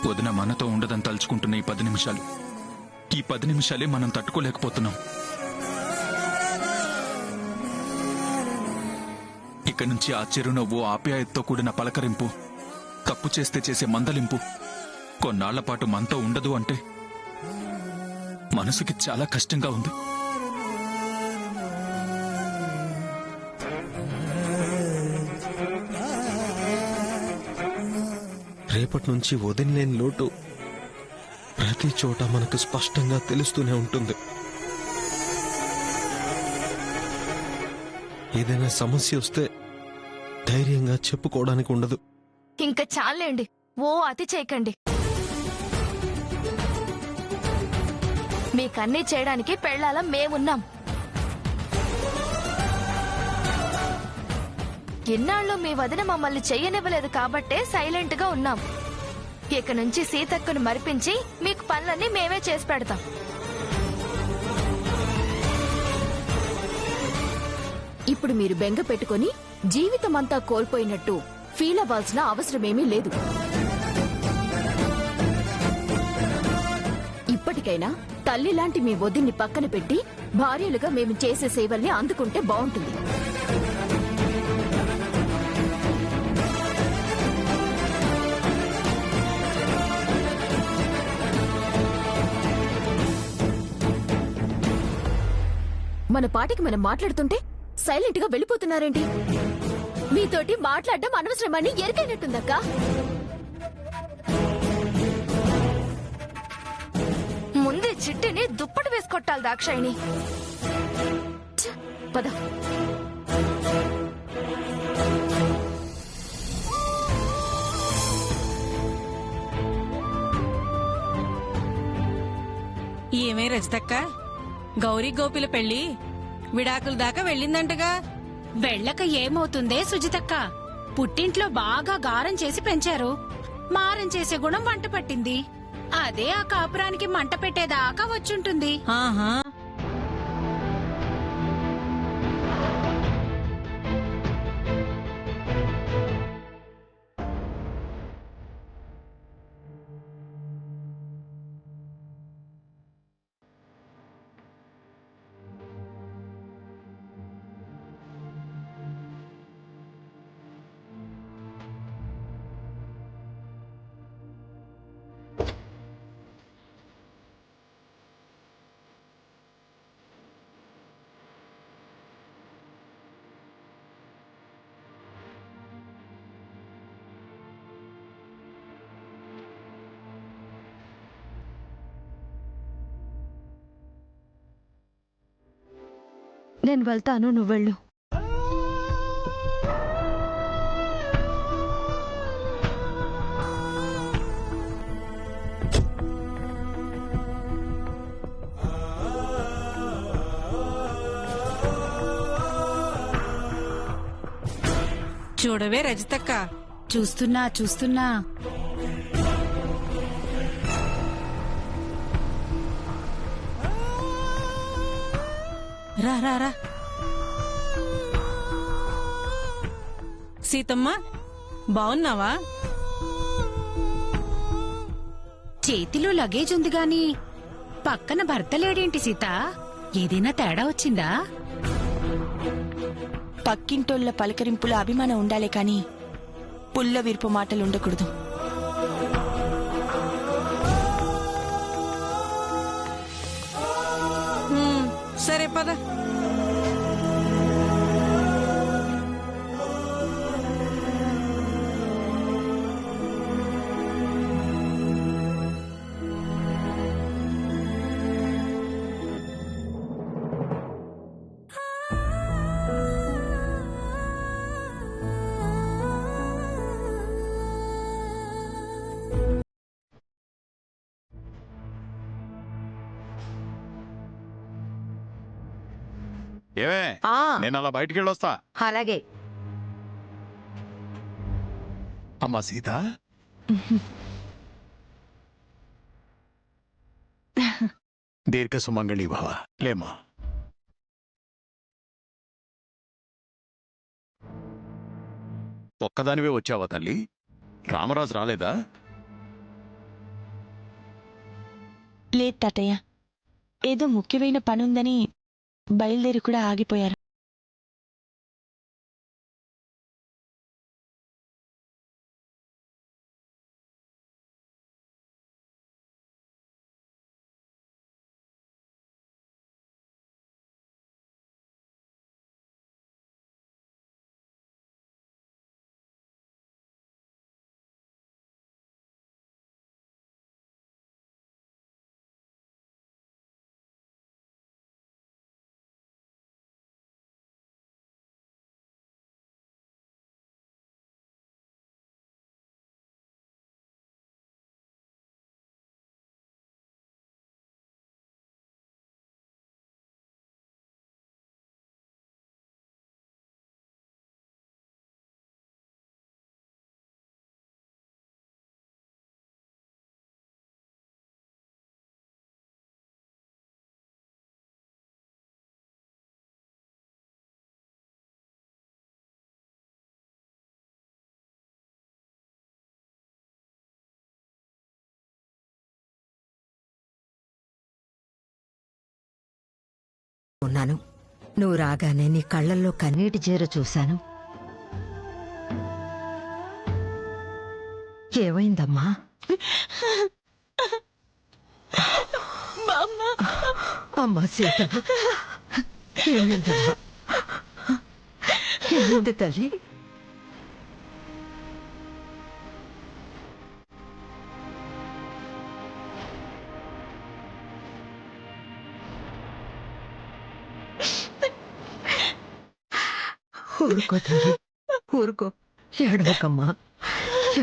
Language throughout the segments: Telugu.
వదిన మనతో ఉండదని తలుచుకుంటున్న ఈ 10 నిమిషాలు, ఈ 10 నిమిషాలే మనం తట్టుకోలేకపోతున్నాం. ఇక నుంచి ఆ చిరునవ్వు, ఆప్యాయతతో కూడిన పలకరింపు, తప్పు చేస్తే చేసే మందలింపు కొన్నాళ్ల పాటు మనతో ఉండదు అంటే మనసుకి చాలా కష్టంగా ఉంది. రేపటి నుంచి వదిలేని లోటు ప్రతి చోట మనకు స్పష్టంగా తెలుస్తూనే ఉంటుంది. ఏదైనా సమస్య వస్తే ధైర్యంగా చెప్పుకోవడానికి ఉండదు. ఇంకా చాలండి, ఓ అతి చేయకండి. మీకన్నీ చేయడానికి పెళ్ళాలం మేమున్నాం. ఇన్నాళ్ళు మీ వదిన మమ్మల్ని చెయ్యనివ్వలేదు కాబట్టే సైలెంట్ గా ఉన్నాం. ఇక నుంచి సీతక్కను మరిపించి మీకు పనులన్నీ మేమే చేసి పెడతాం. ఇప్పుడు మీరు బెంగ పెట్టుకుని జీవితమంతా కోల్పోయినట్టు ఫీల్ అవ్వాల్సిన అవసరమేమీ లేదు. ఇప్పటికైనా తల్లిలాంటి మీ వదిన్ని పక్కన పెట్టి భార్యలుగా మేము చేసే సేవల్ని అందుకుంటే బావుంటుంది. మన పాటికి మనం మాట్లాడుతుంటే సైలెంట్ గా వెళ్ళిపోతున్నారేంటి? మీతోటి మాట్లాడడం అనవసరమని ఎరికైనట్టుందక్కా. ముందే చిట్టిని దుప్పటి వేసుకొట్టాలి దాక్షాయిని. పద. ఏమే రజితక్క, గౌరీ గోపిల పెళ్లి విడాకుల దాకా వెళ్ళిందంటగా? వెళ్ళక ఏమవుతుందే సుజితక్క, పుట్టింట్లో బాగా గారం చేసి పెంచారు. మారం చేసే గుణం వంట పట్టింది. అదే ఆ కాపురానికి మంట పెట్టేదాకా వచ్చుంటుంది. ఆహా, నేను వెళ్తాను, నువ్వు వెళ్ళు. చూడవే రజితక్క, చూస్తున్నా రా రా రా. సీతమ్మ, బావున్నావా? చేతిలో లగేజ్ ఉంది గాని పక్కన భర్త లేడేంటి సీత? ఏదైనా తేడా వచ్చిందా? పక్కింటోళ్ల పలకరింపుల అభిమానం ఉండాలే కాని పుల్ల విరుపు మాటలు ఉండకూడదు. సరే పద. ఏమే, నేను అలా బయటికి వెళ్ళొస్తా. అలాగే. అమ్మా సీత, దీర్ఘ సుమంగళి భవ. లేమా, ఒక్కదానివే వచ్చావా తల్లి? రామరాజు రాలేదా? లేదు తాతయ్య, ఏదో ముఖ్యమైన పనుందని బయలుదేరి కూడా ఆగిపోయారు. ఉన్నాను. నువ్వు రాగానే నీ కళ్ళల్లో కన్నీటి చీర చూశాను. ఏమైందమ్మా? అమ్మా సీత, ఏమైందమ్మా? ఏమైంది తల్లి? ఊరుకో తల్లి, ఊరుకో. ఏడవకమ్మా,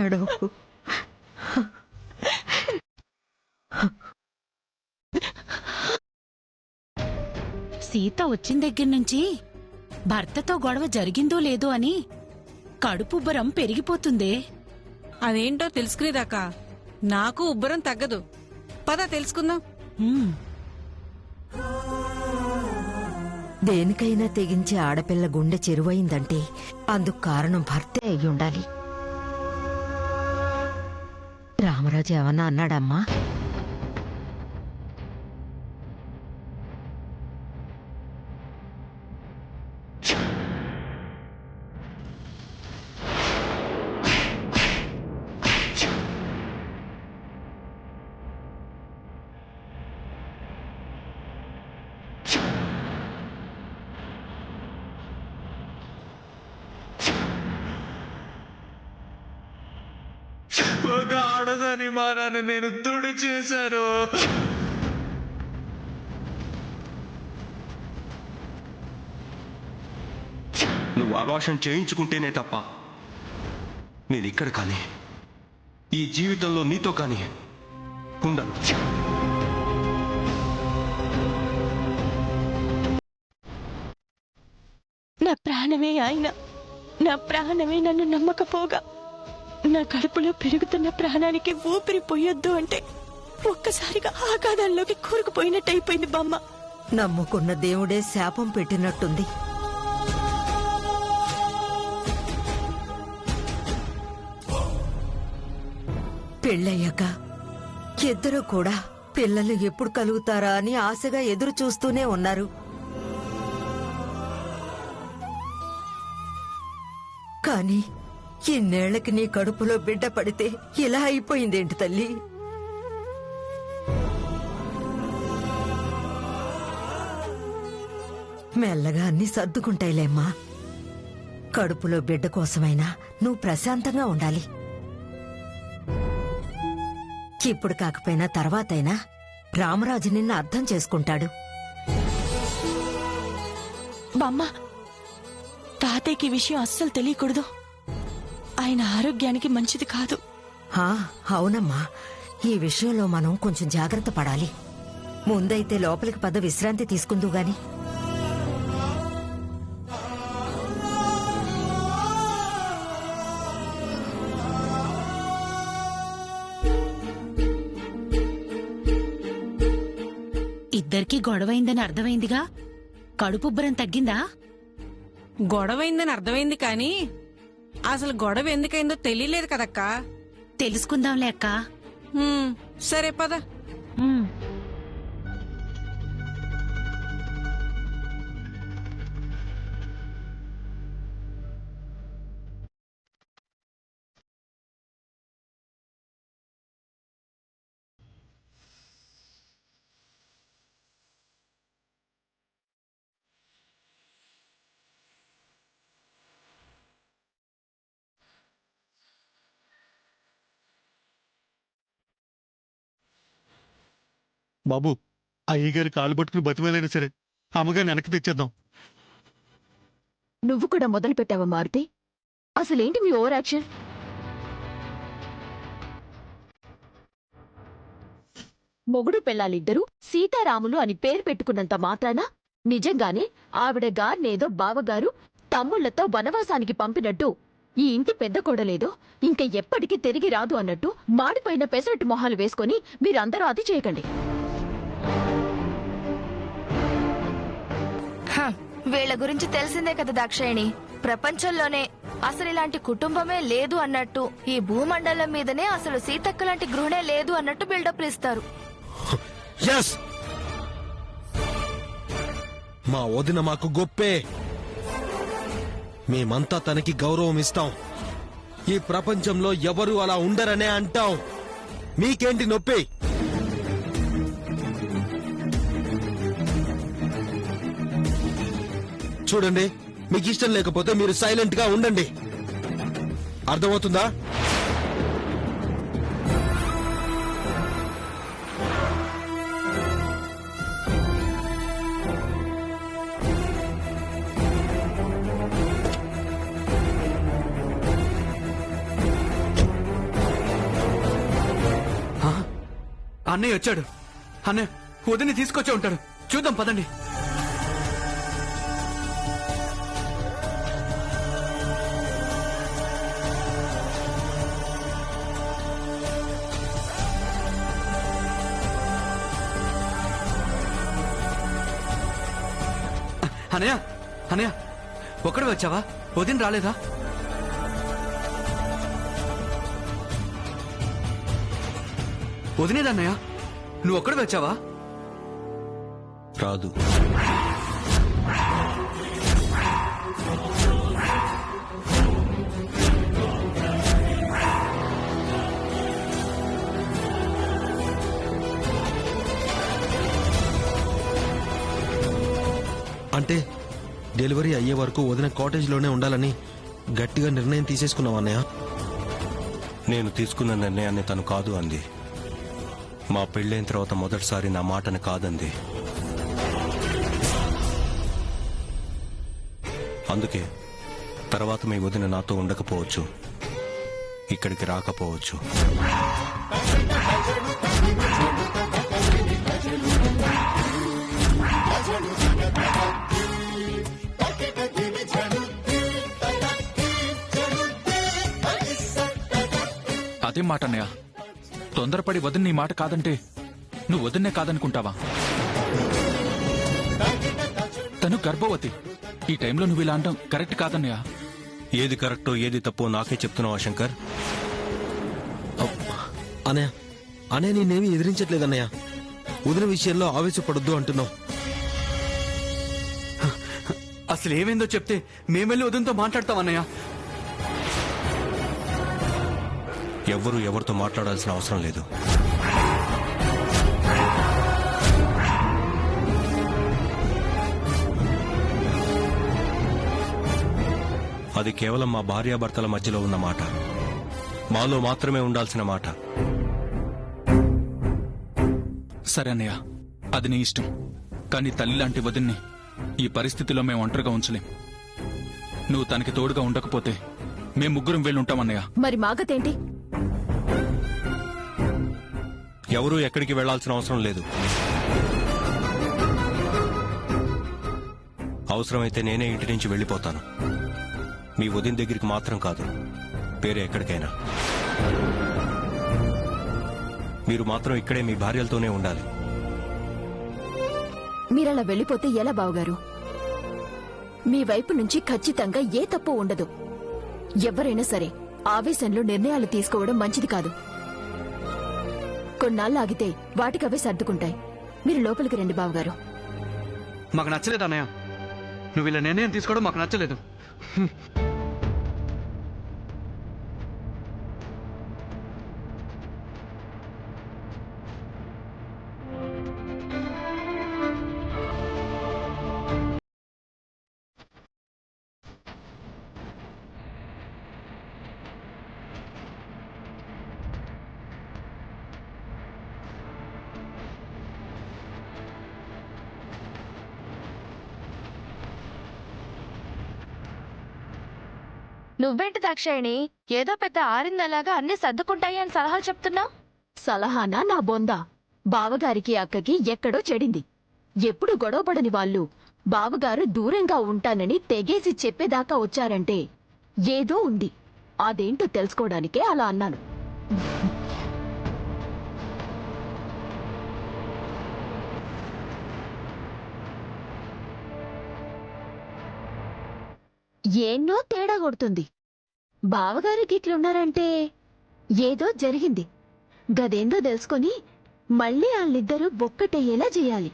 ఏడవకు. సీత వచ్చిన దగ్గర నుంచి భర్తతో గొడవ జరిగిందో లేదో అని కడుపుబ్బరం పెరిగిపోతుందే. అదేంటో తెలుసుకునేదాకా నాకు ఉబ్బరం తగ్గదు. పద తెలుసుకుందాం. ఉమ్, దేనికైనా తెగించే ఆడపిల్ల గుండె చెరువైందంటే అందుకు కారణం భర్తే అయి ఉండాలి. రామరాజు ఏమన్నా అన్నాడమ్మా? ఒక ఆడదాని మానాన్ని నేను తుడి చేశాను. నువ్వు అభాషణ చేయించుకుంటేనే తప్ప నేను ఇక్కడ కానీ ఈ జీవితంలో నీతో కానీ ఉండను. నా ప్రాణమే ఆయన, నా ప్రాణమే నన్ను నమ్మకపోగా నా కడుపులో పెరుగుతున్న ప్రాణానికి ఊపిరి పోయొద్దు అంటే ఒక్కసారిగా ఆగాధాల్లోకి కూరుకుపోయినట్టు అయిపోయింది బామ్మ. నమ్ముకున్న దేవుడే శాపం పెట్టినట్టుంది. పెళ్ళయ్యాక ఇద్దరు కూడా పిల్లలు ఎప్పుడు కలుగుతారా అని ఆశగా ఎదురు చూస్తూనే ఉన్నారు. కానీ ఇన్నేళ్లకి నీ కడుపులో బిడ్డ పడితే ఇలా అయిపోయిందేంటి తల్లి? మెల్లగా అన్ని సర్దుకుంటాయిలేమ్మా. కడుపులో బిడ్డ కోసమైనా నువ్వు ప్రశాంతంగా ఉండాలి. ఇప్పుడు కాకపోయినా తర్వాతైనా రామరాజు నిన్ను అర్థం చేసుకుంటాడు. బామ్మ, తాతయ్యకి ఈ విషయం అస్సలు తెలియకూడదు. ఆయన ఆరోగ్యానికి మంచిది కాదు. అవునమ్మా, ఈ విషయంలో మనం కొంచెం జాగ్రత్త పడాలి. ముందైతే లోపలికి పద, విశ్రాంతి తీసుకుందు గాని. ఇద్దరికీ గొడవైందని అర్థమైందిగా. కడుపుబ్బరం తగ్గిందా? గొడవైందని అర్థమైంది కానీ అసలు గొడవ ఎందుకైందో తెలియలేదు కదక్కా. తెలుసుకుందాంలే అక్కా. సరే పద. ఉమ్. బాబు అయ్యగారి కాళ్ళు పట్టుకుని బతిమేలైనా సరే అమ్మగారిని వెనక్కి తెచ్చేద్దాం. నువ్వు కూడా మొదలు పెట్టావా మారుతి? అసలేంటి మీ ఓవర్ యాక్షన్? మొగుడు పెళ్ళాలిద్దరూ సీతారాములు అని పేరు పెట్టుకున్నంత మాత్రాన నిజంగానే ఆవిడ గారినేదో బావగారు తమ్ముళ్లతో వనవాసానికి పంపినట్టు ఈ ఇంటి పెద్ద కోడలేదో ఇంక ఎప్పటికీ తిరిగి రాదు అన్నట్టు మాడిపోయిన పెసరట్టు మొహాలు వేసుకొని మీరందరూ అది చేయకండి. వీళ్ళ గురించి తెలిసిందే కదా దాక్షాయణి. ప్రపంచంలోనే అసలు ఇలాంటి కుటుంబమే లేదు అన్నట్టు, ఈ భూమండలం మీదనే అసలు సీతక్క లాంటి గృహనే లేదు అన్నట్టు బిల్డప్ ఇస్తారు. మా వదిన మాకు గొప్పే. మేమంతా తనకి గౌరవం ఇస్తాం. ఈ ప్రపంచంలో ఎవరు అలా ఉండరనే అంటాం. మీకేంటి నొప్పి? చూడండి, మీకు ఇష్టం లేకపోతే మీరు సైలెంట్ గా ఉండండి. అర్థమవుతుందా? అన్నయ్య వచ్చాడు. అన్నయ్య వదిని తీసుకొచ్చే ఉంటాడు. చూద్దాం పదండి. అన్నయ్య అన్నయ్య ఒక్కడే వచ్చావా? వదిన రాలేదా? వదినేదన్నయ్య నువ్వు ఒక్కడే వచ్చావా? రాదు. అంటే డెలివరీ అయ్యే వరకు వదిన కాటేజ్లోనే ఉండాలని గట్టిగా నిర్ణయం తీసేసుకున్నావా అన్నయ్య? నేను తీసుకున్న నిర్ణయాన్ని తను కాదు అంది. మా పెళ్ళైన తర్వాత మొదటిసారి నా మాటను కాదంది. అందుకే తర్వాత మీ వదిన నాతో ఉండకపోవచ్చు, ఇక్కడికి రాకపోవచ్చు. అదే మాట అన్నయ్య. తొందరపడి వదిన నీ మాట కాదంటే నువ్వు వదిన్నే కాదనుకుంటావా? తను గర్భవతి. ఈ టైంలో నువ్వు ఇలా అంటాం కరెక్ట్ కాదన్నయ్య. ఏది కరెక్టో ఏది తప్పో నాకే చెప్తున్నావా శంకర్? అన్నయ్య అన్నయ్య నేనేమి ఎదిరించట్లేదన్నయ్య. వదిన విషయంలో ఆవేశపడొద్దు అంటున్నావు. అసలు ఏమైందో చెప్తే మేమెళ్ళి వదినతో మాట్లాడతాం అన్నయ్య. ఎవ్వరూ ఎవరితో మాట్లాడాల్సిన అవసరం లేదు. అది కేవలం మా భార్యాభర్తల మధ్యలో ఉన్న మాట, మాలో మాత్రమే ఉండాల్సిన మాట. సరే అన్నయ్య, అది నీ ఇష్టం. కానీ తల్లి లాంటి వదిన్ని ఈ పరిస్థితిలో మేము ఒంటరిగా ఉంచలేం. నువ్వు తనకి తోడుగా ఉండకపోతే మేము ముగ్గురం వెళ్ళుంటామన్నయ్య. మరి మాగతేంటి? ఎవరూ ఎక్కడికి వెళ్లాల్సిన అవసరం లేదు. అవసరమైతే నేనే ఇంటి నుంచి వెళ్ళిపోతాను. మీ వదిన దగ్గరికి మాత్రం కాదు, వేరే ఎక్కడికైనా. మీరు మాత్రం ఇక్కడే మీ భార్యలతోనే ఉండాలి. మీరలా వెళ్ళిపోతే ఎలా బావగారు? మీ వైపు నుంచి ఖచ్చితంగా ఏ తప్పు ఉండదు. ఎవరైనా సరే ఆవేశంలో నిర్ణయాలు తీసుకోవడం మంచిది కాదు. కొన్నాళ్ళు ఆగితే వాటికవే సర్దుకుంటాయి. మీరు లోపలికి రండి బావగారు. మాకు నచ్చలేదు అన్నయ్య. నువ్వు ఇలా నిర్ణయం తీసుకోవడం మాకు నచ్చలేదు. నువ్వేంటి దాక్షాయణి ఏదో పెద్ద ఆరిందలాగా అన్ని సర్దుకుంటాయి అని సలహాలు చెప్తున్నావు? సలహానా నా బొంద? బావగారికి అక్కకి ఎక్కడో చెడింది. ఎప్పుడు గొడవపడని వాళ్ళు బావగారు దూరంగా ఉంటానని తెగేసి చెప్పేదాకా వచ్చారంటే ఏదో ఉంది. అదేంటో తెలుసుకోవడానికే అలా అన్నాను. ఎన్నో తేడా కొడుతుంది. బావగారికి ఇట్లున్నారంటే ఏదో జరిగింది. గదేందో తెలుసుకొని మళ్ళీ వాళ్ళిద్దరూ ఒక్కటయ్యేలా చేయాలి.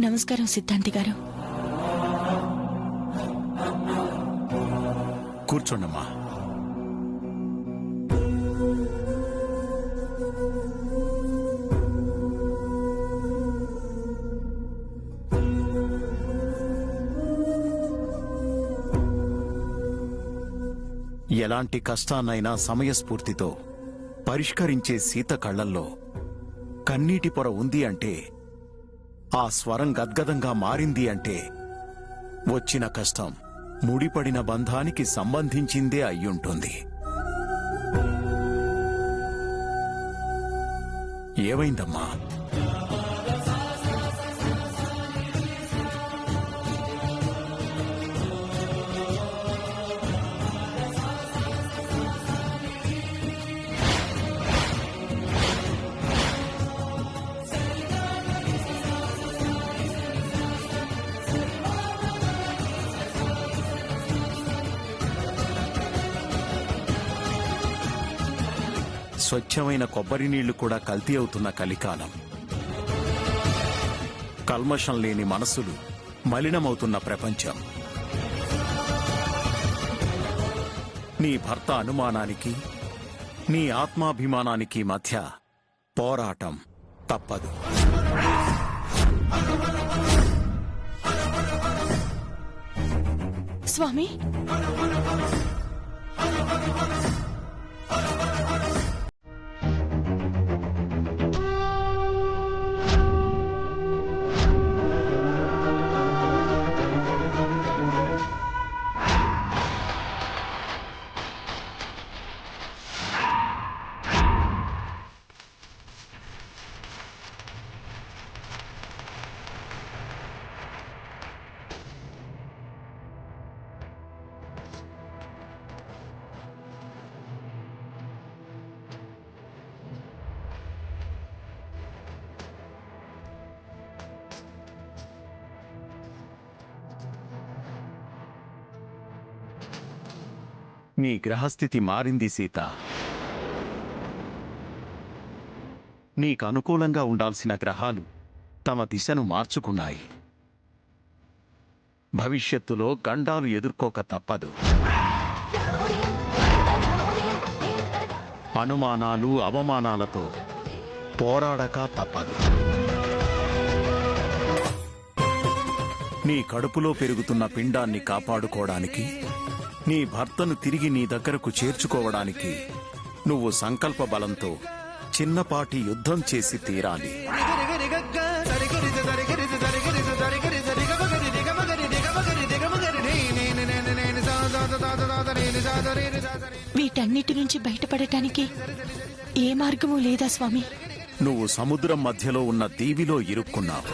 నమస్కారం సిద్ధాంతి గారు. కూర్చోండమ్మా. ఎలాంటి కష్టాన్నైనా సమయస్ఫూర్తితో పరిష్కరించే సీత కళ్ళల్లో కన్నీటి పొర ఉంది అంటే, ఆ స్వరం గద్గదంగా మారింది అంటే వచ్చిన కష్టం ముడిపడిన బంధానికి సంబంధించిందే అయ్యుంటుంది. ఏమైందమ్మా? స్వచ్ఛమైన కొబ్బరి నీళ్లు కూడా కల్తీ అవుతున్న కలికాలం. కల్మషం లేని మనసులు మలినమవుతున్న ప్రపంచం. నీ భర్త అనుమానానికి, నీ ఆత్మాభిమానానికి మధ్య పోరాటం తప్పదు. స్వామి, నీ గ్రహస్థితి మారింది సీత. నీకు అనుకూలంగా ఉండాల్సిన గ్రహాలు తమ దిశను మార్చుకున్నాయి. భవిష్యత్తులో గండాలు ఎదుర్కోక తప్పదు. అనుమానాలు, అవమానాలతో పోరాడక తప్పదు. నీ కడుపులో పెరుగుతున్న పిండాన్ని కాపాడుకోవడానికి, నీ భర్తను తిరిగి నీ దగ్గరకు చేర్చుకోవడానికి నువ్వు సంకల్ప బలంతో చిన్నపాటి యుద్ధం చేసి తీరాలి. వీటన్నిటి నుంచి బయటపడటానికి ఏ మార్గమూ లేదా స్వామి? నువ్వు సముద్రం మధ్యలో ఉన్న దీవిలో ఇరుక్కున్నావు.